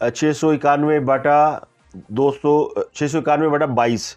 691/22,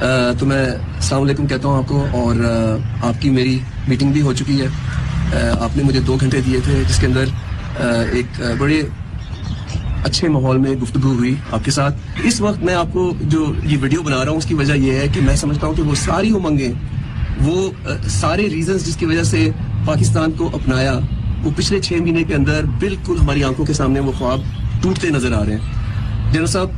تو میں السلام علیکم کہتا ہوں آپ کو، اور آپ کی میری میٹنگ بھی ہو چکی ہے. آپ نے مجھے 2 گھنٹے دیے تھے جس کے اندر ایک بڑے اچھے ماحول میں گفتگو ہوئی آپ کے ساتھ. اس وقت میں آپ کو جو یہ ویڈیو بنا رہا ہوں اس کی وجہ یہ ہے کہ میں سمجھتا ہوں کہ وہ ساری امنگیں، وہ سارے ریزنز جس کی وجہ سے پاکستان کو اپنایا، وہ پچھلے 6 مہینے کے اندر بالکل ہماری آنکھوں کے سامنے وہ خواب ٹوٹتے نظر آ رہے ہیں. جنرل صاحب،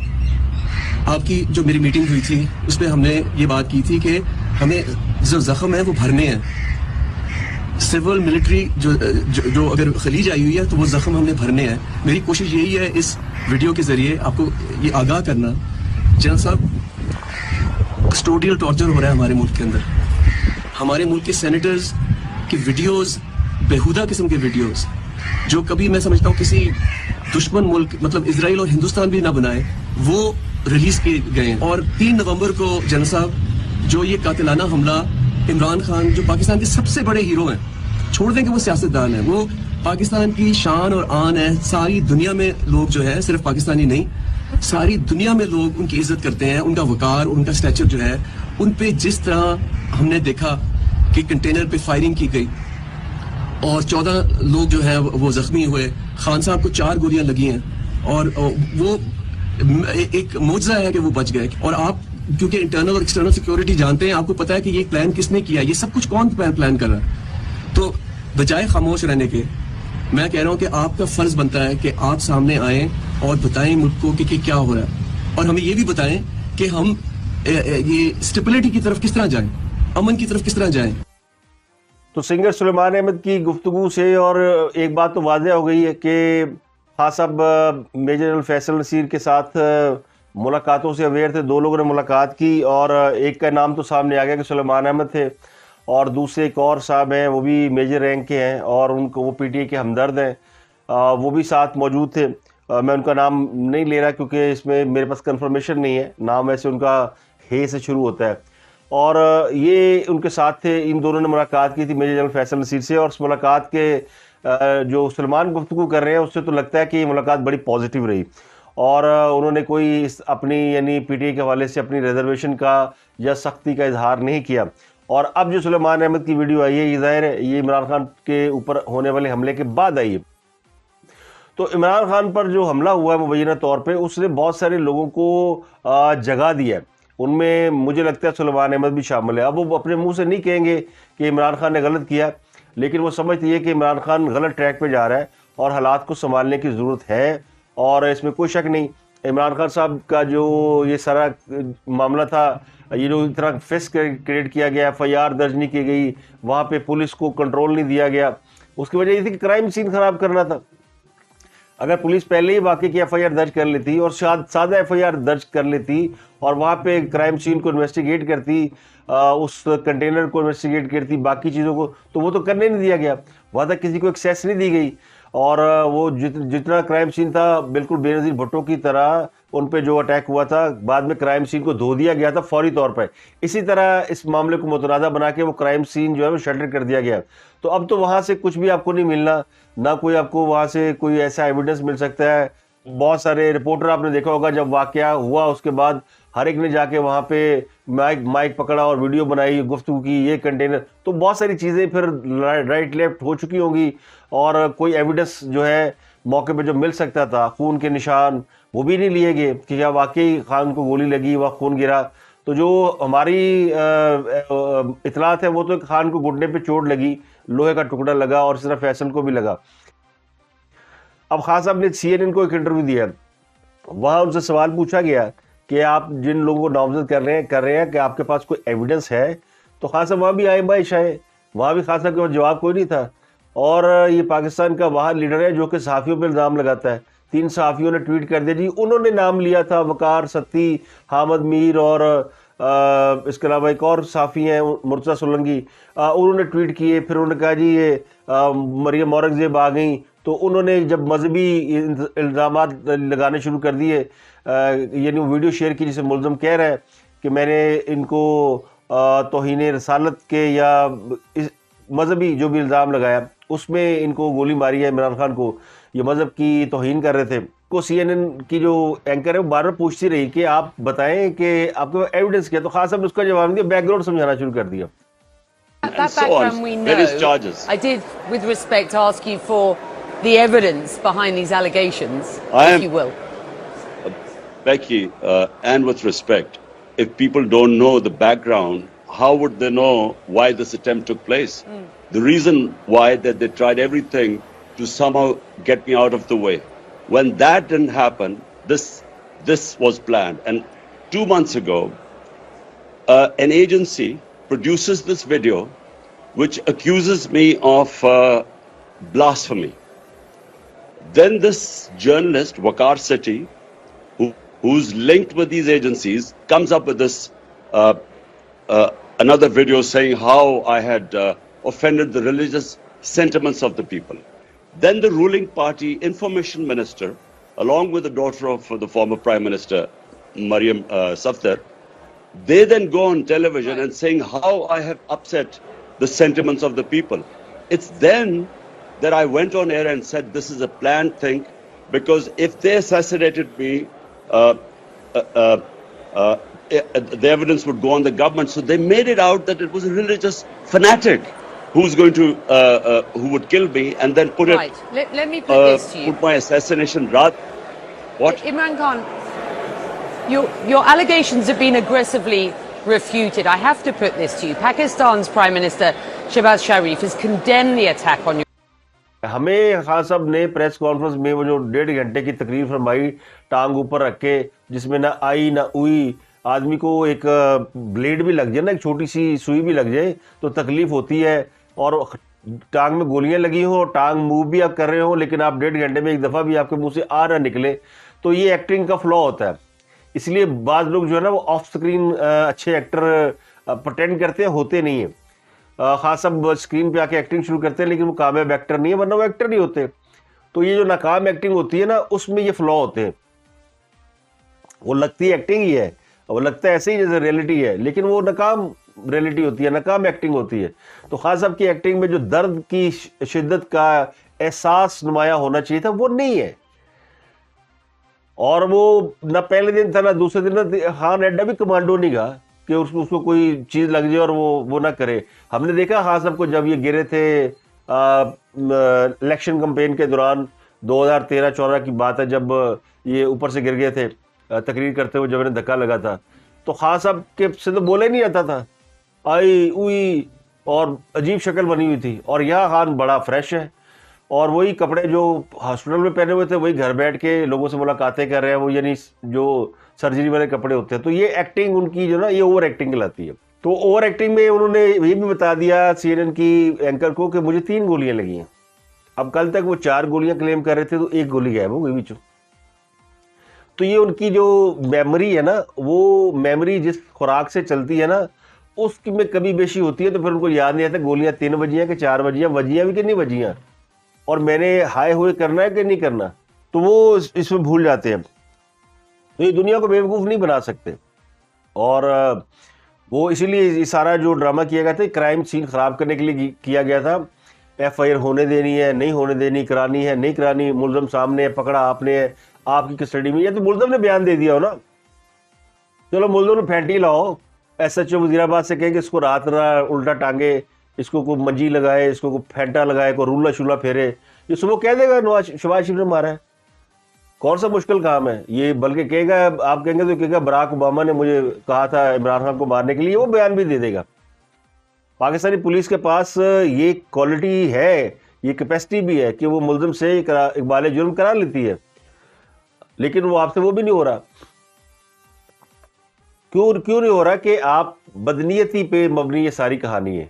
آپ کی جو میری میٹنگ ہوئی تھی اس میں ہم نے یہ بات کی تھی کہ ہمیں جو زخم ہے وہ بھرنے ہیں. سول ملٹری جو اگر خلیج آئی ہوئی ہے تو وہ زخم ہم نے بھرنے ہیں. میری کوشش یہی ہے اس ویڈیو کے ذریعے آپ کو یہ آگاہ کرنا. جنرل صاحب، کسٹوڈیل ٹارچر ہو رہا ہے ہمارے ملک کے اندر. ہمارے ملک کے سینیٹرز کی ویڈیوز، بےہودہ قسم کے ویڈیوز، جو کبھی میں سمجھتا ہوں کسی دشمن ملک مطلب اسرائیل اور ہندوستان بھی نہ بنائے، وہ ریلیز کیے گئے ہیں. اور 3 نومبر کو جنرل صاحب جو یہ قاتلانہ حملہ عمران خان، جو پاکستان کے سب سے بڑے ہیرو ہیں، چھوڑ دیں کہ وہ سیاستدان ہیں، وہ پاکستان کی شان اور آن ہے. ساری دنیا میں لوگ جو ہے، صرف پاکستانی نہیں، ساری دنیا میں لوگ ان کی عزت کرتے ہیں. ان کا وقار اور ان کا سٹیچر جو ہے، ان پہ جس طرح ہم نے دیکھا کہ کنٹینر پہ فائرنگ کی گئی اور 14 لوگ جو ہیں وہ زخمی ہوئے. خان صاحب کو 4 گولیاں لگی ہیں اور وہ ایک معجزہ ہے کہ وہ بچ گئے. اور آپ کیونکہ انٹرنل اور ایکسٹرنل سیکیورٹی جانتے ہیں، آپ کو پتا ہے کہ یہ پلان کس نے کیا، یہ سب کچھ کون پلان کر رہا ہے. تو بجائے خاموش رہنے کے، میں کہہ رہا ہوں کہ آپ کا فرض بنتا ہے کہ آپ سامنے آئیں اور بتائیں ملک کو کہ کیا ہو رہا ہے، اور ہمیں یہ بھی بتائیں کہ ہم یہ اسٹیبلٹی کی طرف کس طرح جائیں، امن کی طرف کس طرح جائیں. تو سنگر سلیمان احمد کی گفتگو سے اور ایک بات تو واضح ہو گئی ہے کہ خاص صاحب میجر جنرل فیصل نصیر کے ساتھ ملاقاتوں سے اویئر تھے. 2 لوگوں نے ملاقات کی اور ایک کا نام تو سامنے آ گیا کہ سلیمان احمد تھے، اور دوسرے ایک اور صاحب ہیں، وہ بھی میجر رینک کے ہیں اور ان کو وہ پی ٹی اے کے ہمدرد ہیں، وہ بھی ساتھ موجود تھے. میں ان کا نام نہیں لے رہا کیونکہ اس میں میرے پاس کنفرمیشن نہیں ہے. نام ویسے ان کا ہے سے شروع ہوتا ہے، اور یہ ان کے ساتھ تھے. ان دونوں نے ملاقات کی تھی میجر جنرل فیصل نصیر سے، اور اس ملاقات کے جو سلمان گفتگو کر رہے ہیں اس سے تو لگتا ہے کہ یہ ملاقات بڑی پازیٹیو رہی، اور انہوں نے کوئی اپنی یعنی پی ٹی اے کے حوالے سے اپنی ریزرویشن کا یا سختی کا اظہار نہیں کیا. اور اب جو سلیمان احمد کی ویڈیو آئی ہے، یہ ظاہر ہے یہ عمران خان کے اوپر ہونے والے حملے کے بعد آئی ہے. تو عمران خان پر جو حملہ ہوا ہے مبینہ طور پہ، اس نے بہت سارے لوگوں کو جگا دیا ہے. ان میں مجھے لگتا ہے سلیمان احمد بھی شامل ہے. اب وہ اپنے منہ سے نہیں کہیں گے کہ عمران خان نے غلط کیا، لیکن وہ سمجھتی ہے کہ عمران خان غلط ٹریک پہ جا رہا ہے اور حالات کو سنبھالنے کی ضرورت ہے. اور اس میں کوئی شک نہیں، عمران خان صاحب کا جو یہ سارا معاملہ تھا، یہ جو اتنا فیس کریٹ کیا گیا، ایف آئی آر درج نہیں کی گئی، وہاں پہ پولیس کو کنٹرول نہیں دیا گیا، اس کی وجہ یہ تھی کہ کرائم سین خراب کرنا تھا. اگر پولیس پہلے ہی واقعے کی ایف آئی آر درج کر لیتی اور سادہ ایف آئی آر درج کر لیتی اور وہاں پہ کرائم سین کو انویسٹیگیٹ کرتی، اس کنٹینر کو انویسٹیگیٹ کرتی، باقی چیزوں کو، تو وہ تو کرنے نہیں دیا گیا. وہاں تک کسی کو ایکسیس نہیں دی گئی، اور وہ جتنا کرائم سین تھا بالکل بے نظیر بھٹو کی طرح ان پہ جو اٹیک ہوا تھا، بعد میں کرائم سین کو دھو دیا گیا تھا فوری طور پہ. اسی طرح اس معاملے کو متنازع بنا کے وہ کرائم سین جو ہے وہ شٹر کر دیا گیا. تو اب تو وہاں سے کچھ بھی آپ کو نہیں ملنا، نہ کوئی آپ کو وہاں سے کوئی ایسا ایویڈنس مل سکتا ہے. بہت سارے رپورٹر آپ نے دیکھا ہوگا، جب واقعہ ہوا اس کے بعد ہر ایک نے جا کے وہاں پہ مائک پکڑا اور ویڈیو بنائی، گفتگو کی، یہ کنٹینر، تو بہت ساری چیزیں پھر رائٹ لیفٹ ہو چکی ہوں گی، اور کوئی ایویڈنس جو ہے موقع پہ جو مل سکتا تھا، خون کے نشان، وہ بھی نہیں لیے گئے کہ کیا واقعی خان کو گولی لگی، وہاں خون گرا. تو جو ہماری اطلاعات ہے وہ تو خان کو گھٹنے پہ چوٹ لگی، لوہے کا ٹکڑا لگا، اور اس طرح فیصل کو بھی لگا. اب خان صاحب نے سی این این کو ایک انٹرویو دیا، وہاں ان سے سوال پوچھا گیا کہ آپ جن لوگوں کو نامزد کر رہے ہیں کہ آپ کے پاس کوئی ایویڈنس ہے. تو خان صاحب وہاں بھی آئے باعث آئے، وہاں بھی خان صاحب کے پاس جواب کوئی نہیں تھا. اور یہ پاکستان کا وہاں لیڈر ہے جو کہ صحافیوں پہ الزام لگاتا ہے. 3 صحافیوں نے ٹویٹ کر دیا، جی انہوں نے نام لیا تھا، وقار ستی، حامد میر، اور اس کے علاوہ ایک اور صحافی ہیں مرتضیٰ سولنگی، انہوں نے ٹویٹ کیے. پھر انہوں نے کہا جی یہ مریم اورنگزیب آ گئیں، تو انہوں نے جب مذہبی الزامات لگانے شروع کر دیے، یعنی وہ ویڈیو شیئر کی جسے ملزم کہہ رہا ہے کہ میں نے ان کو توہین رسالت کے یا مذہبی جو بھی الزام لگایا، اس میں ان کو گولی ماری ہے عمران خان کو. یہ مذہب کی توہین کر رہے تھے. کو سی این این کی جو اینکر ہے وہ بار بار پوچھتی رہی کہ آپ بتائیں کہ آپ کو ایویڈنس کیا, تو خان صاحب نے اس کا جواب نہیں دیا, بیک گراؤنڈ سمجھانا شروع کر دیا. That background we know. Various charges. I did, with respect, ask you for the evidence behind these allegations, if you will. Becky, and with respect, if people don't know the background, how would they know why this attempt took place? The reason why that they tried everything to somehow get me out of the way. When that didn't happen, this was planned. And 2 months ago, an agency produces this video which accuses me of blasphemy. Then this journalist, Waqar Sethi, who's linked with these agencies, comes up with this another video saying how I had offended the religious sentiments of the people. Then the ruling party information minister, along with the daughter of the former Prime Minister, Maryam Safdar, they then go on television and saying how I have upset the sentiments of the people. It's then that I went on air and said this is a planned thing, because if they assassinated me, the evidence would go on the government. So they made it out that it was a religious fanatic who's going to who would kill me, and then put Right. Let me put this to you. put my assassination what Imran Khan, your allegations have been aggressively refuted. I have to put this to you. Pakistan's Prime Minister Shehbaz Sharif has condemned the attack on you. ہمیں خان صاحب نے press conference میں وہ جو 1.5 گھنٹے کی تقریر فرمائی, ٹانگ اوپر رکھ کے, جس میں نہ آئی نہ اوئی, آدمی کو ایک بلیڈ بھی لگ جائے نا, ایک چھوٹی سی سوئی بھی لگ جائے تو تکلیف ہوتی ہے, اور ٹانگ میں گولیاں لگی ہوں, ٹانگ موو بھی آپ کر رہے ہوں, لیکن آپ 1.5 گھنٹے میں ایک دفعہ بھی آپ کے منہ سے آ نہ نکلے, تو یہ ایکٹنگ کا فلا ہوتا ہے. اس لیے بعض لوگ جو ہے نا وہ آف اسکرین اچھے ایکٹر پرٹینڈ کرتے ہیں, ہوتے نہیں ہیں. خاص صاحب اسکرین پہ آ کے ایکٹنگ شروع کرتے ہیں, لیکن وہ کامیاب ایکٹر نہیں ہے, ورنہ وہ ایکٹر نہیں ہوتے. تو یہ جو ناکام ایکٹنگ ہوتی ہے نا, اس میں یہ فلا ہوتے ہیں. وہ لگتی ہے ایکٹنگ ہی ہے, وہ لگتا ہے ایسے ہی جیسے ریئلٹی ہے, لیکن وہ ناکام ریئلٹی ہوتی ہے, ناکام ایکٹنگ ہوتی ہے. تو خان صاحب کی ایکٹنگ میں جو درد کی شدت کا احساس نمایاں ہونا چاہیے تھا, وہ نہیں ہے. اور وہ نہ پہلے دن تھا نہ دوسرے دن. خان ایڈا بھی کمانڈو نہیں گا کہ اس کو کوئی چیز لگ جائے اور وہ نہ کرے. ہم نے دیکھا خان صاحب کو جب یہ گرے تھے الیکشن کمپین کے دوران, 2013-14 کی بات ہے, جب یہ اوپر سے گر گئے تھے تقریر کرتے ہوئے, جب انہیں دھکا لگا تھا, تو خان صاحب کے سے تو بولے نہیں آتا تھا, آئی اوئی, اور عجیب شکل بنی ہوئی تھی. اور یہاں خان بڑا فریش ہے, اور وہی کپڑے جو ہاسپٹل میں پہنے ہوئے تھے وہی گھر بیٹھ کے لوگوں سے ملاقاتیں کر رہے ہیں, وہ یعنی جو سرجری والے کپڑے ہوتے ہیں. تو یہ ایکٹنگ ان کی جو نا, یہ اوور ایکٹنگ کہلاتی ہے. تو اوور ایکٹنگ میں انہوں نے یہ بھی بتا دیا سی این این کی اینکر کو کہ مجھے 3 گولیاں لگی ہیں. اب کل تک وہ 4 گولیاں کلیم کر رہے تھے, تو 1 گولی غائب ہو گئی بیچوں. تو یہ ان کی جو میموری ہے نا, وہ میموری جس خوراک سے چلتی ہے نا, اس کی میں کبھی بیشی ہوتی ہے, تو پھر ان کو یاد نہیں آتا گولیاں 3 بجی ہیں کہ 4 بجی ہیں, وجیاں بھی کہ نہیں وجیاں, اور میں نے ہائے ہوئے کرنا ہے کہ نہیں کرنا, تو وہ اس میں بھول جاتے ہیں. تو یہ دنیا کو بیوقوف نہیں بنا سکتے. اور وہ اسی لیے یہ سارا جو ڈرامہ کیا گیا تھا, کرائم سین خراب کرنے کے لیے کیا گیا تھا. ایف آئی آر ہونے دینی ہے, نہیں ہونے دینی, کرانی ہے, نہیں کرانی, ملزم سامنے ہے, پکڑا آپ نے ہے, آپ کی کسٹڈی میں. یا تو ملزم نے بیان دے دیا ہو نا, چلو ملزم نے پھینٹی لاؤ, ایس ایچ او وزیر آباد سے کہیں کہ اس کو رات نہ الٹا ٹانگے, اس کو کوئی منجی لگائے, اس کو کوئی پھینٹا لگائے, کوئی رولا شولا پھیرے. یہ صبح کہہ دے گا شہباز شریف نے مارا ہے, کون سا مشکل کام ہے یہ. بلکہ کہے گا, آپ کہیں گے تو کہے گا براک اوباما نے مجھے کہا تھا عمران خان کو مارنے کے لیے, وہ بیان بھی دے دے گا. پاکستانی پولیس کے پاس یہ کوالٹی ہے, یہ کیپیسٹی بھی ہے کہ وہ ملزم سے اقبال جرم کرا لیتی ہے, لیکن وہ آپ سے وہ بھی نہیں ہو رہا. کیوں نہیں ہو رہا؟ کہ آپ بدنیتی پہ مبنی یہ ساری کہانی ہے.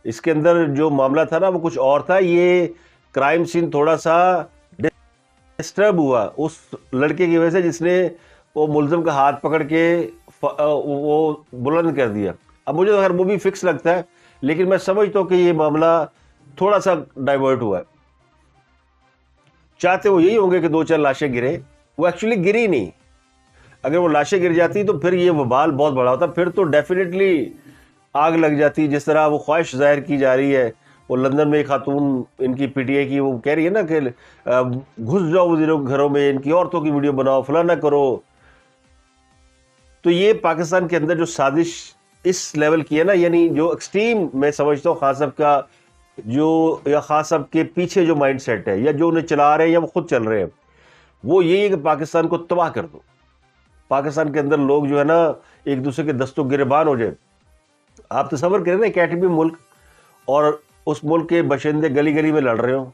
اس کے اندر جو معاملہ تھا نا وہ کچھ اور تھا. یہ کرائم سین تھوڑا سا ڈسٹرب ہوا اس لڑکے کی وجہ سے, جس نے وہ ملزم کا ہاتھ پکڑ کے وہ بلند کر دیا. اب مجھے اگر وہ بھی فکس لگتا ہے, لیکن میں سمجھتا ہوں کہ یہ معاملہ تھوڑا سا ڈائیورٹ ہوا ہے. چاہتے وہ یہی ہوں گے کہ 2-4 لاشیں گرے, وہ ایکچولی گری نہیں. اگر وہ لاشیں گر جاتی تو پھر یہ وبال بہت بڑا ہوتا, پھر تو ڈیفینیٹلی آگ لگ جاتی. جس طرح وہ خواہش ظاہر کی جا رہی ہے وہ لندن میں ایک خاتون ان کی پی ٹی آئی کی وہ کہہ رہی ہے نا کہ گھس جاؤ وزیروں کے گھروں میں، ان کی عورتوں کی ویڈیو بناؤ، فلاں کرو. تو یہ پاکستان کے اندر جو سازش اس لیول کی ہے نا، یعنی جو ایکسٹریم میں سمجھتا ہوں خان صاحب کا جو، یا خان صاحب کے پیچھے جو مائنڈ سیٹ ہے، یا جو انہیں چلا رہے ہیں یا وہ خود چل رہے ہیں، وہ یہی ہے کہ پاکستان کو تباہ کر دو. پاکستان کے اندر لوگ جو ہے نا ایک دوسرے کے دستوں گریبان ہو جائے. آپ تصور کریں نا ایک ایٹمی ملک، اور اس ملک کے باشندے گلی گلی میں لڑ رہے ہوں،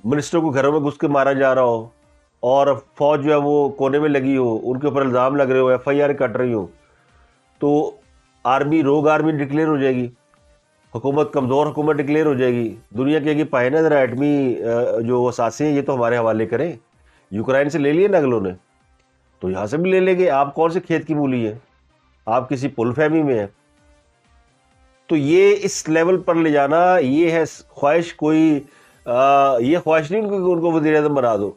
منسٹروں کو گھروں میں گھس کے مارا جا رہا ہو، اور فوج جو ہے وہ کونے میں لگی ہو، ان کے اوپر الزام لگ رہے ہو، ایف آئی آر کٹ رہی ہو، تو آرمی، روگ آرمی ڈکلیئر ہو جائے گی، حکومت کمزور حکومت ڈکلیئر ہو جائے گی. دنیا کے پائے نا ذرا ایٹمی جو اثاثے ہیں یہ تو ہمارے حوالے کریں. یوکرائن سے لے لیے نا اگلوں نے، تو یہاں سے بھی لے لیں گے. آپ کون سے کھیت کی مولی ہے؟ آپ کسی پل فہمی میں ہیں. تو یہ اس لیول پر لے جانا، یہ ہے خواہش. کوئی یہ خواہش نہیں کہ ان کو وزیر اعظم بنا دو.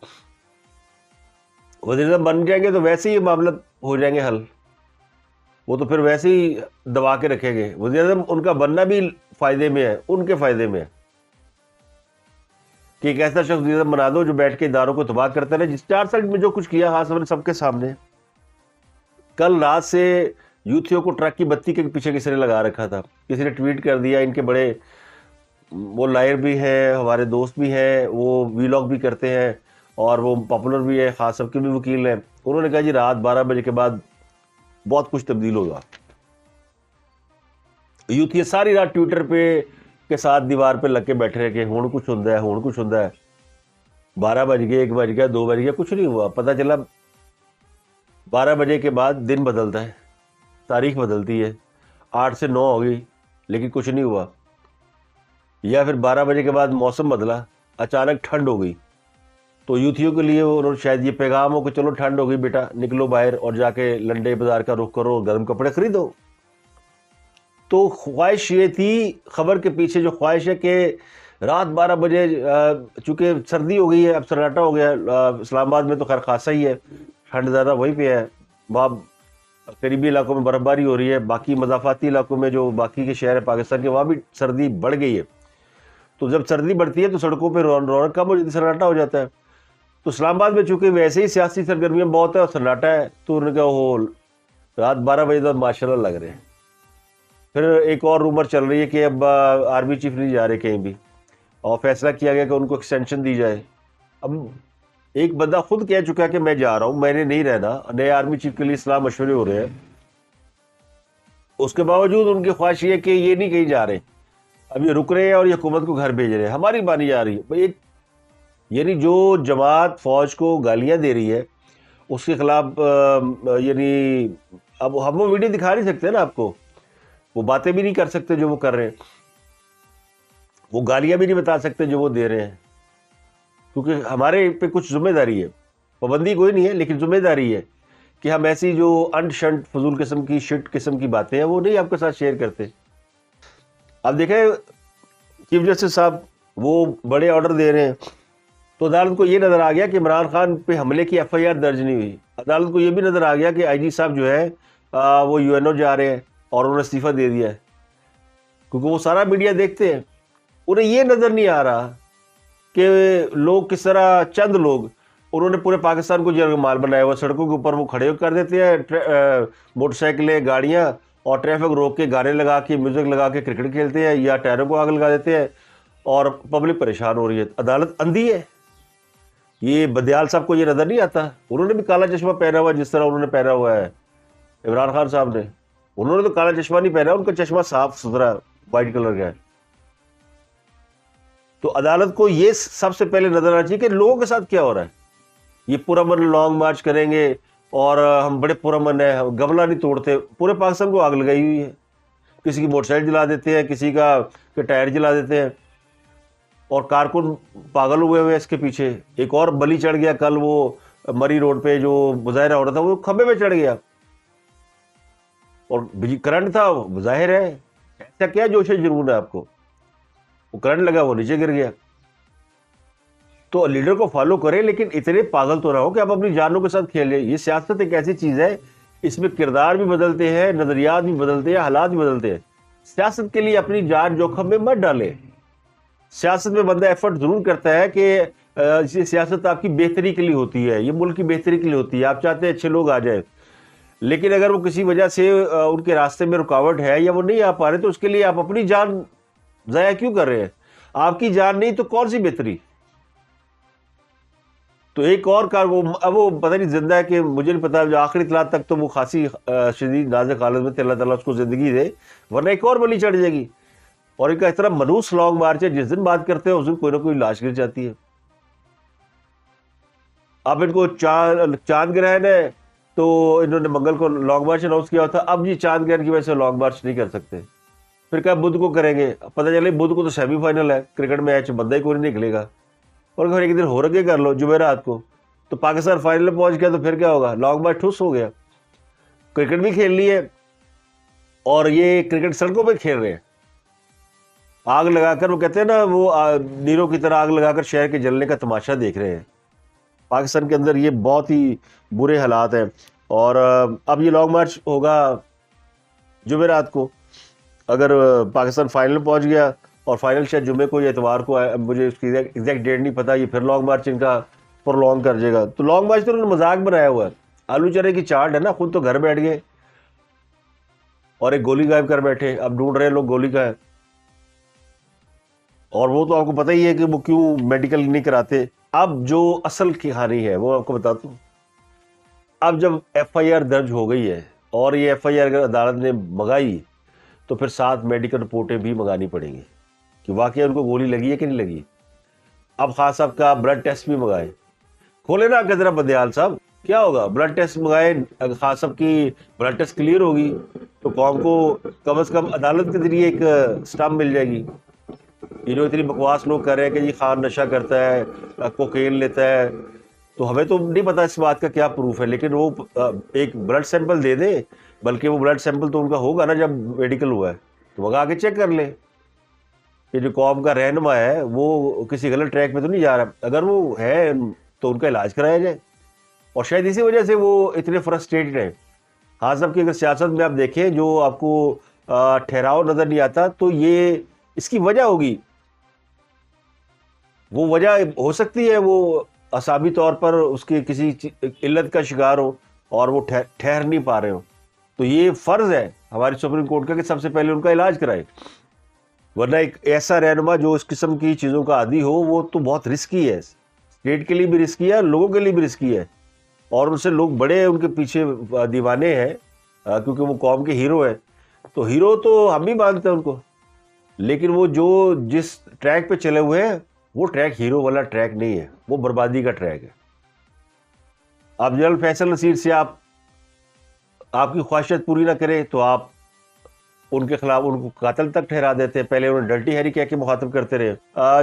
وزیر اعظم بن جائیں گے تو ویسے ہی معاملہ ہو جائیں گے حل، وہ تو پھر ویسے ہی دبا کے رکھیں گے. وزیر اعظم ان کا بننا بھی فائدے میں ہے، ان کے فائدے میں ہے کہ ایک ایسا شخص وزیر اعظم بنا دو جو بیٹھ کے اداروں کو تباہ کرتا رہے. جس 4 سال میں جو کچھ کیا خاص طور سب کے سامنے. کل رات سے یوتھیوں کو ٹرک کی بتی کے پیچھے کسی نے لگا رکھا تھا. کسی نے ٹویٹ کر دیا، ان کے بڑے وہ لائر بھی ہیں، ہمارے دوست بھی ہیں، وہ وی لاگ بھی کرتے ہیں اور وہ پاپولر بھی ہے، خاص صاحب کے بھی وکیل ہیں. انہوں نے کہا جی رات 12 بجے کے بعد بہت کچھ تبدیل ہوگا. یوتھی ساری رات ٹویٹر پہ کے ساتھ دیوار پہ لگ کے بیٹھے رہے کہ ہون کچھ ہوندا ہے، ہون کچھ ہوندا ہے. 12 بج گئے، 1 بج گیا، 2 بج گیا، کچھ نہیں ہوا. پتہ چلا 12 بجے کے بعد دن بدلتا ہے، تاریخ بدلتی ہے. 8 سے 9 ہو گئی لیکن کچھ نہیں ہوا. یا پھر 12 بجے کے بعد موسم بدلا، اچانک ٹھنڈ ہو گئی. تو یوتھیوں کے لیے انہوں شاید یہ پیغام ہو کہ چلو ٹھنڈ ہو گئی بیٹا، نکلو باہر اور جا کے لنڈے بازار کا رخ کرو، گرم کپڑے خریدو. تو خواہش یہ تھی، خبر کے پیچھے جو خواہش ہے کہ رات 12 بجے، چونکہ سردی ہو گئی ہے، اب سناٹا ہو گیا. اسلام آباد میں تو خیر خاصا ہی ہے، ٹھنڈ زیادہ وہیں پہ ہے. وہاں قریبی علاقوں میں برف باری ہو رہی ہے، باقی مضافاتی علاقوں میں جو باقی کے شہر ہے پاکستان کے وہاں بھی سردی بڑھ گئی ہے. تو جب سردی بڑھتی ہے تو سڑکوں پہ رونق کم ہو جاتی ہے، سناٹا ہو جاتا ہے. تو اسلام آباد میں چونکہ ویسے ہی سیاسی سرگرمیاں بہت ہے اور سناٹا ہے، تو انہوں نے کہا وہ رات 12 بجے تک ماشاء اللہ لگ رہے ہیں. پھر ایک اور رومر چل رہی ہے کہ اب آرمی چیف نہیں جا رہے کہیں بھی، اور فیصلہ کیا گیا کہ ان کو ایکسٹینشن دی جائے. اب ایک بندہ خود کہہ چکا کہ میں جا رہا ہوں، میں نے نہیں رہنا. نئے آرمی چیف کے لیے صلاح مشورے ہو رہے ہیں. اس کے باوجود ان کی خواہش یہ کہ یہ نہیں کہیں جا رہے، اب یہ رک رہے ہیں اور یہ حکومت کو گھر بھیج رہے ہیں. ہماری بانی جا رہی ہے. یعنی جو جماعت فوج کو گالیاں دے رہی ہے اس کے خلاف، یعنی اب ہم وہ ویڈیو دکھا نہیں سکتے نا آپ کو، وہ باتیں بھی نہیں کر سکتے جو وہ کر رہے ہیں، وہ گالیاں بھی نہیں بتا سکتے جو وہ دے رہے ہیں، کیونکہ ہمارے پہ کچھ ذمہ داری ہے. پابندی کوئی نہیں ہے لیکن ذمہ داری ہے کہ ہم ایسی جو انٹ شنٹ فضول قسم کی شٹ قسم کی باتیں ہیں وہ نہیں آپ کے ساتھ شیئر کرتے. اب دیکھیں چیف جسٹس صاحب وہ بڑے آرڈر دے رہے ہیں، تو عدالت کو یہ نظر آ گیا کہ عمران خان پہ حملے کی ایف آئی آر درج نہیں ہوئی. عدالت کو یہ بھی نظر آ گیا کہ آئی جی صاحب جو ہے وہ یو این او جا رہے ہیں اور انہوں نے استعفیٰ دے دیا ہے، کیونکہ وہ سارا میڈیا دیکھتے ہیں. انہیں یہ نظر نہیں آ رہا کہ لوگ کس طرح، چند لوگ انہوں نے پورے پاکستان کو جرگ مال بنایا ہوا. سڑکوں کے اوپر وہ کھڑے کر دیتے ہیں موٹر سائیکلیں، گاڑیاں، اور ٹریفک روک کے گانے لگا کے میوزک لگا کے کرکٹ کھیلتے ہیں یا ٹائروں کو آگ لگا دیتے ہیں اور پبلک پریشان ہو رہی ہے. عدالت اندھی ہے. یہ بدیال صاحب کو یہ نظر نہیں آتا؟ انہوں نے بھی کالا چشمہ پہنا ہوا جس طرح انہوں نے پہنا ہوا ہے عمران خان صاحب نے. انہوں نے تو کالا چشمہ نہیں پہنا، ان کا چشمہ صاف ستھرا وائٹ کلر کا ہے. تو عدالت کو یہ سب سے پہلے نظر آنا چاہیے کہ لوگوں کے ساتھ کیا ہو رہا ہے. یہ پرامن لانگ مارچ کریں گے اور ہم بڑے پرامن ہیں، گملہ نہیں توڑتے. پورے پاکستان کو آگ لگائی ہوئی ہے. کسی کی موٹر سائیکل جلا دیتے ہیں، کسی کا ٹائر جلا دیتے ہیں، اور کارکن پاگل ہوئے ہوئے اس کے پیچھے. ایک اور بلی چڑھ گیا کل، وہ مری روڈ پہ جو مظاہرہ ہو رہا تھا وہ کھمبے میں چڑھ گیا اور کرنٹ تھا. ظاہر ہے ایسا کیا جوش جنون ہے آپ کو، وہ کرنٹ لگا وہ نیچے گر گیا. تو لیڈر کو فالو کریں لیکن اتنے پاگل تو نہ ہو کہ آپ اپنی جانوں کے ساتھ کھیلیں. یہ سیاست ایک ایسی چیز ہے، اس میں کردار بھی بدلتے ہیں، نظریات بھی بدلتے ہیں، حالات بھی بدلتے ہیں. سیاست کے لیے اپنی جان جوخم میں مت ڈالیں. سیاست میں بندہ ایفرٹ ضرور کرتا ہے کہ یہ سیاست آپ کی بہتری کے لیے ہوتی ہے, یہ ملک کی بہتری کے لیے ہوتی ہے, آپ چاہتے ہیں اچھے لوگ آ جائیں, لیکن اگر وہ کسی وجہ سے ان کے راستے میں رکاوٹ ہے یا وہ نہیں آ پا رہے تو اس کے لیے آپ اپنی جان ضائع کیوں کر رہے ہیں؟ آپ کی جان نہیں تو کون سی بہتری؟ تو ایک اور کار اب وہ پتہ نہیں زندہ ہے کہ مجھے نہیں پتا, جو آخری اطلاع تک تو وہ خاصی شدید نازک حالت میں تھے, اللہ تعالیٰ اس کو زندگی دے, ورنہ ایک اور بلی چڑھ جائے گی. اور ایک اس طرح منوس لانگ مارچ ہے, جس دن بات کرتے ہیں اس دن کوئی نہ کوئی لاش گر جاتی ہے. اب ان کو چاند گرہن ہے تو انہوں نے منگل کو لانگ مارچ اناؤنس کیا تھا, اب جی چاند گرہن کی وجہ سے لانگ مارچ نہیں کر سکتے, پھر کہا بدھ کو کریں گے. پتہ چلے بدھ کو تو سیمی فائنل ہے کرکٹ میچ, بندہ ہی کوئی نہیں نکلے گا, اور پھر ایک دن ہو رکھے کر لو جمعرات کو, تو پاکستان فائنل میں پہنچ گیا تو پھر کیا ہوگا؟ لانگ مارچ ٹھوس ہو گیا. کرکٹ بھی کھیل لی ہے اور یہ کرکٹ سڑکوں پہ کھیل رہے ہیں, آگ لگا کر, وہ کہتے ہیں نا وہ نیرو کی طرح آگ لگا کر شہر کے جلنے کا تماشا دیکھ رہے ہیں. پاکستان کے اندر یہ بہت ہی برے حالات ہیں. اور اب یہ لانگ مارچ ہوگا جمعرات کو, اگر پاکستان فائنل پہنچ گیا, اور فائنل شاید جمعے کو یا اتوار کو, مجھے اس کی ایگزیکٹ ڈیٹ نہیں پتا, یہ پھر لانگ مارچ ان کا پرولونگ کر جائے گا. تو لانگ مارچ تو انہوں نے مذاق بنایا ہوا ہے, آلو چرے کی چاٹ ہے نا, خود تو گھر بیٹھ گئے اور ایک گولی غائب کر بیٹھے, اب ڈھونڈ رہے ہیں لوگ گولی کا ہے. اور وہ تو آپ کو پتہ ہی ہے کہ وہ کیوں میڈیکل نہیں کراتے. اب جو اصل کی کہانی ہے وہ آپ کو بتاتا ہوں. اب جب ایف آئی آر درج ہو گئی ہے اور یہ ایف آئی آر اگر عدالت نے منگائی تو پھر 7 میڈیکل رپورٹیں بھی منگانی پڑیں گی کہ واقعی ان کو گولی لگی ہے کہ نہیں لگی. اب خان صاحب کا بلڈ ٹیسٹ بھی منگائے, کھولے نا کہ ذرا بدیال صاحب کیا ہوگا, بلڈ ٹیسٹ منگائے, اگر خان صاحب کی بلڈ ٹیسٹ کلیئر ہوگی تو قوم کو کم از کم عدالت کے ذریعے ایک اسٹمپ مل جائے گی. یہ جو اتنی بکواس لوگ کر رہے ہیں کہ جی خان نشہ کرتا ہے, کوکین لیتا ہے, تو ہمیں تو نہیں پتا اس بات کا کیا پروف ہے, لیکن وہ ایک بلڈ سیمپل دے دیں, بلکہ وہ بلڈ سیمپل تو ان کا ہوگا نا جب میڈیکل ہوا ہے, تو منگا کے چیک کر لیں کہ جو قوم کا رہنما ہے وہ کسی غلط ٹریک پہ تو نہیں جا رہا. اگر وہ ہے تو ان کا علاج کرایا جائے. اور شاید اسی وجہ سے وہ اتنے فرسٹریٹڈ ہیں. خان صاحب کی اگر سیاست میں آپ دیکھیں جو آپ کو ٹھہراؤ نظر نہیں آتا, تو یہ اس کی وجہ ہوگی. وہ وجہ ہو سکتی ہے وہ اعصابی طور پر اس کی کسی علت کا شکار ہو اور وہ ٹھہر نہیں پا رہے ہو, تو یہ فرض ہے ہماری سپریم کورٹ کا کہ سب سے پہلے ان کا علاج کرائے. ورنہ ایک ایسا رہنما جو اس قسم کی چیزوں کا عادی ہو وہ تو بہت رسکی ہے, اسٹیٹ کے لیے بھی رسکی ہے, لوگوں کے لیے بھی رسکی ہے. اور ان سے لوگ بڑے ان کے پیچھے دیوانے ہیں کیونکہ وہ قوم کے ہیرو ہیں. تو ہیرو تو ہم بھی مانتے ہیں ان کو, لیکن وہ جو جس ٹریک پہ چلے ہوئے ہیں وہ ٹریک ہیرو والا ٹریک نہیں ہے, وہ بربادی کا ٹریک ہے. آپ جنرل فیصل نصیر سے آپ کی خواہشات پوری نہ کریں تو آپ ان کے خلاف ان کو قاتل تک ٹھہرا دیتے ہیں. پہلے انہوں نے ڈرٹی ہیری کہہ کے مخاطب کرتے رہے,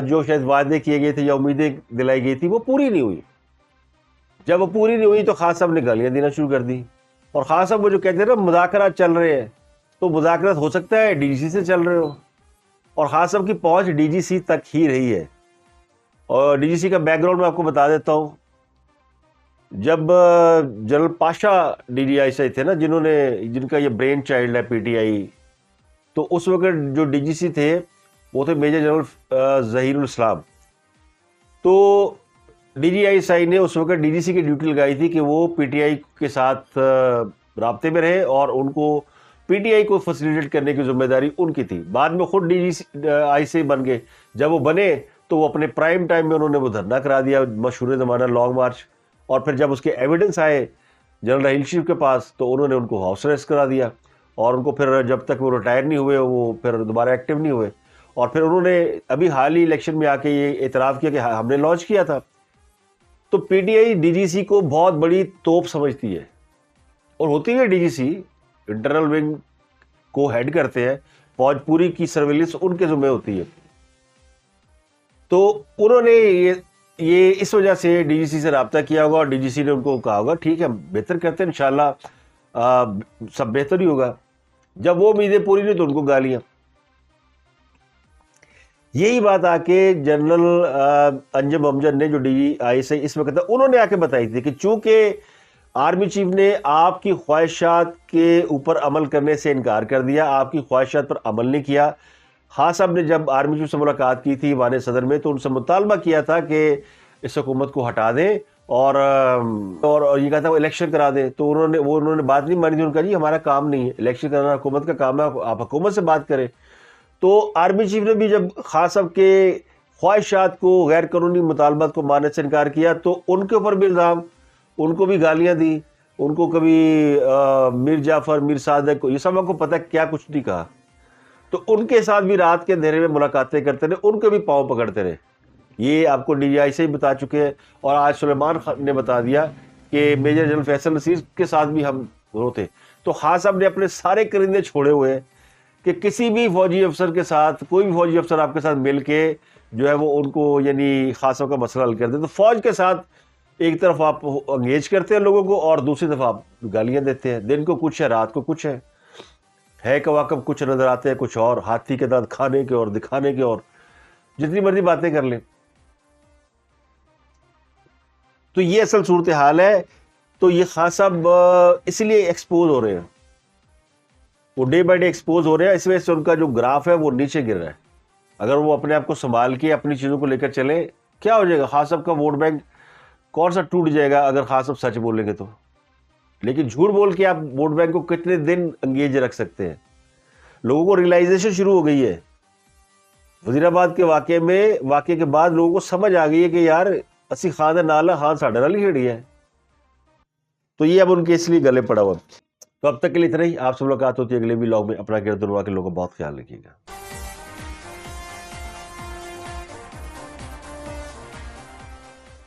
جو شاید وعدے کیے گئے تھے یا امیدیں دلائی گئی تھی وہ پوری نہیں ہوئی. جب وہ پوری نہیں ہوئی تو خان صاحب نے گالیاں دینا شروع کر دی. اور خان صاحب وہ جو کہتے ہیں نا مذاکرات چل رہے ہیں, تو مذاکرات ہو سکتا ہے ڈی جی سی سے چل رہے ہو, اور خان صاحب کی پہنچ ڈی جی سی تک ہی رہی ہے. اور ڈی جی سی کا بیک گراؤنڈ میں آپ کو بتا دیتا ہوں. جب جنرل پاشا ڈی جی آئی سے تھے نا, جن کا یہ برین چائلڈ ہے پی ٹی آئی, تو اس وقت جو ڈی جی سی تھے وہ تھے میجر جنرل ظہیر الاسلام. تو ڈی جی آئی سائی نے اس وقت ڈی جی سی کی ڈیوٹی لگائی تھی کہ وہ پی ٹی آئی کے ساتھ رابطے میں رہے اور ان کو پی ٹی آئی کو فیسیلیٹیٹ کرنے کی ذمہ داری ان کی تھی. بعد میں خود ڈی جی سی آئی سے بن گئے. جب وہ بنے تو وہ اپنے پرائم ٹائم میں انہوں نے وہ دھرنا کرا دیا, مشہور زمانہ لانگ مارچ. اور پھر جب اس کے ایویڈنس آئے جنرل راحیل شریف کے پاس تو انہوں نے ان کو ہاؤس اریسٹ کرا دیا, اور ان کو پھر جب تک وہ ریٹائر نہیں ہوئے وہ پھر دوبارہ ایکٹیو نہیں ہوئے. اور پھر انہوں نے ابھی حال ہی الیکشن میں آ کے یہ اعتراف کیا کہ ہم نے لانچ کیا تھا. تو P T I D G سی کو بہت بڑی توپ سمجھتی ہے, اور ہوتی ہے ڈی جی سی انٹرنل ونگ کو ہیڈ کرتے ہیں, فوج پوری کی سرویلنس ان کے ذمہ ہوتی ہے. تو انہوں نے یہ اس وجہ سے ڈی جی سی سے رابطہ کیا ہوگا, اور ڈی جی سی نے ان کو کہا ہوگا ٹھیک ہے بہتر کرتے ہیں انشاءاللہ سب بہتر ہی ہوگا. جب وہ امیدیں پوری نہیں تو ان کو گالیاں. یہی بات آ کے جنرل انجم امجد نے جو ڈی جی آئی سے اس وقت انہوں نے آ کے بتائی تھی کہ چونکہ آرمی چیف نے آپ کی خواہشات کے اوپر عمل کرنے سے انکار کر دیا, آپ کی خواہشات پر عمل نہیں کیا, خان صاحب نے جب آرمی چیف سے ملاقات کی تھی ایوان صدر میں تو ان سے مطالبہ کیا تھا کہ اس حکومت کو ہٹا دیں اور یہ کہا تھا وہ الیکشن کرا دیں. تو انہوں نے بات نہیں مانی تھی. ان کا جی ہمارا کام نہیں ہے الیکشن کرانا, حکومت کا کام ہے, آپ حکومت سے بات کریں. تو آرمی چیف نے بھی جب خان صاحب کے خواہشات کو, غیر قانونی مطالبات کو ماننے سے انکار کیا تو ان کے اوپر بھی الزام, ان کو بھی گالیاں دی, ان کو کبھی میر جعفر, میر صادق, یہ سب آپ کو پتہ کیا کچھ نہیں کہا. تو ان کے ساتھ بھی رات کے اندھیرے میں ملاقاتیں کرتے رہے, ان کے بھی پاؤں پکڑتے رہے. یہ آپ کو DGI سے ہی بتا چکے ہیں, اور آج سلیمان خان نے بتا دیا کہ میجر جنرل فیصل نصیر کے ساتھ بھی ہم ہوتے. تو خان صاحب نے اپنے سارے کرندے چھوڑے ہوئے کہ کسی بھی فوجی افسر کے ساتھ, کوئی بھی فوجی افسر آپ کے ساتھ مل کے جو ہے وہ ان کو یعنی خان صاحب کا مسئلہ حل کر دے. تو فوج کے ساتھ ایک طرف آپ انگیج کرتے ہیں لوگوں کو اور دوسری طرف آپ گالیاں دیتے ہیں. دن کو کچھ ہے, رات کو کچھ ہے کواکب کچھ نظر آتے ہیں کچھ اور, ہاتھی کے دانت کھانے کے اور دکھانے کے, اور جتنی مرضی باتیں کر لیں. تو یہ اصل صورتحال ہے. تو یہ خان صاحب اس لیے ایکسپوز ہو رہے ہیں, وہ ڈے بائی ڈے ایکسپوز ہو رہے ہیں. اس وجہ سے ان کا جو گراف ہے وہ نیچے گر رہا ہے. اگر وہ اپنے آپ کو سنبھال کے اپنی چیزوں کو لے کر چلیں, کیا ہو جائے گا, خان صاحب کا ووٹ بینک کون سا ٹوٹ جائے گا اگر خان صاحب سچ بولیں گے تو. لیکن جھوٹ بول کے آپ ووٹ بینک کو کتنے دن انگیج رکھ سکتے ہیں. لوگوں کو ریئلائزیشن شروع ہو گئی ہے. وزیر آباد کے واقعے کے بعد لوگوں کو سمجھ آ گئی ہے کہ یار اسی خان دے نال خان ساڈے نال ہی کھڑی ہے. تو یہ اب ان کے اس لیے گلے پڑا ہوا. تو اب تک کے لیے اتنا ہی. آپ سے ملاقات ہوتی ہے اگلے ولاگ میں. اپنا گرد کے لوگوں کا بہت خیال رکھیے گا.